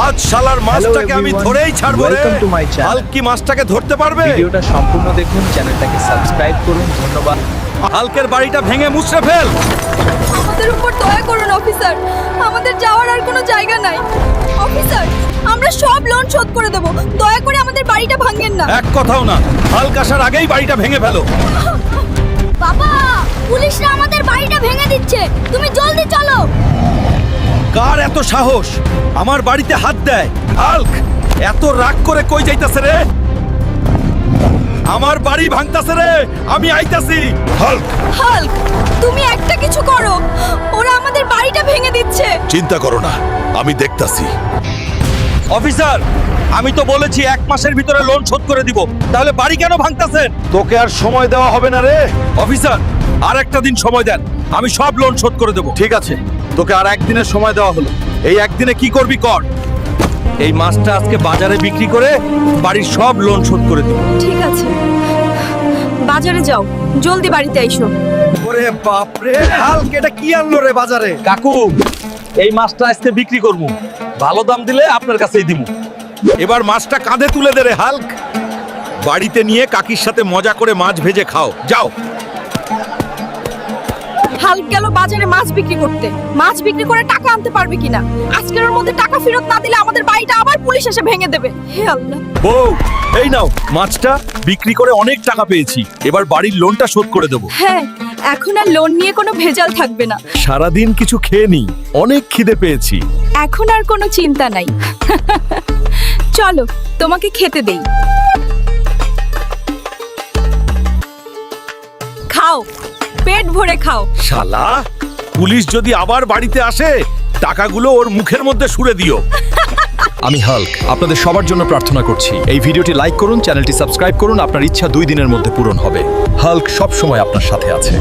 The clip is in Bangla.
আজ শালার মাছটাকে আমি ধরেই ছাড়বো রে। Welcome to my channel. Hulk কি মাছটাকে ধরতে পারবে? ভিডিওটা সম্পূর্ণ দেখুন, চ্যানেলটাকে সাবস্ক্রাইব করুন। ধন্যবাদ। হাল্কের বাড়িটা ভেঙে মুছড়ে ফেল। আমাদের উপর দয়া করুন অফিসার, আমাদের যাওয়ার আর কোনো জায়গা নাই। অফিসার, আমরা সব লোন শোধ করে দেব, দয়া করে আমাদের বাড়িটা ভাঙেন না। এক কথাও না, হাল্ক আসার আগেই বাড়িটা ভেঙে ফেলো। বাবা, পুলিশরা আমাদের বাড়িটা ভেঙে দিচ্ছে, তুমি জলদি চলো। কার এত সাহস আমার বাড়িতে হাত দেয়? হাল্ক এত রাগ করে কই যাইতাছে রে? আমার বাড়ি ভাঙতাছে রে, আমি আইতাছি। হাল্ক হাল্ক, তুমি একটা কিছু করো, ওরা আমাদের বাড়িটা ভেঙে দিচ্ছে। চিন্তা করো না, আমি দেখতাছি। অফিসার, আমি তো বলেছি 1 মাসের ভিতরে লোন শোধ করে দিব, তাহলে বাড়ি কেন ভাঙতাছেন? তোকে আর সময় দেওয়া হবে না রে। অফিসার, আর একটা দিন সময় দেন, আমি সব লোন শোধ করে দেব। ঠিক আছে, তোকে আর একদিনের সময় দেওয়া হলো। এই একদিনে কি করবি কর। এই মাছটা আজকে বাজারে বিক্রি করে বাড়ির সব লোন শোধ করে দিব। ঠিক আছে, বাজারে যাও, জলদি বাড়িতে আইসো। ওরে বাপ রে, হাল্ক এটা কি আনলো রে বাজারে? কাকু, এই মাছটা আজকে বিক্রি করব, ভালো দাম দিলে আপনার কাছেই দিব। এবার মাছটা কাঁধে তুলে দে রে হাল্ক, বাড়িতে নিয়ে কাকির সাথে মজা করে মাছ ভেজে খাও। যাও। হাল্ক গেল বাজারে মাছ বিক্রি করতে, মাছ বিক্রি করে টাকা আনতে পারবে কিনা। আজকের ওর মধ্যে টাকা ফেরত না দিলে আমাদের বাড়িটা আবার পুলিশ এসে ভেঙে দেবে। হে আল্লাহ। বউ, এই নাও মাছটা, বিক্রি করে অনেক টাকা পেয়েছি, এবার বাড়ির লোনটা শোধ করে দেব। হ্যাঁ, এখন আর লোন নিয়ে কোনো ভেজাল থাকবে না। সারাদিন কিছু খেয়ে নি, অনেক খিদে পেয়েছি। এখন আর কোনো চিন্তা নাই। চলো, তোমাকে খেতে দেই। খাও, পেট ভরে খাও। শালা, পুলিশ যদি আবার বাড়িতে আসে, টাকাগুলো ওর মুখের মধ্যে সুরে দিও। আমি হাল্ক আপনাদের সবার জন্য প্রার্থনা করছি, এই ভিডিওটি লাইক করুন, চ্যানেলটি সাবস্ক্রাইব করুন। আপনার ইচ্ছা 2 দিনের মধ্যে পূরণ হবে। হাল্ক সব সময় আপনার সাথে আছে।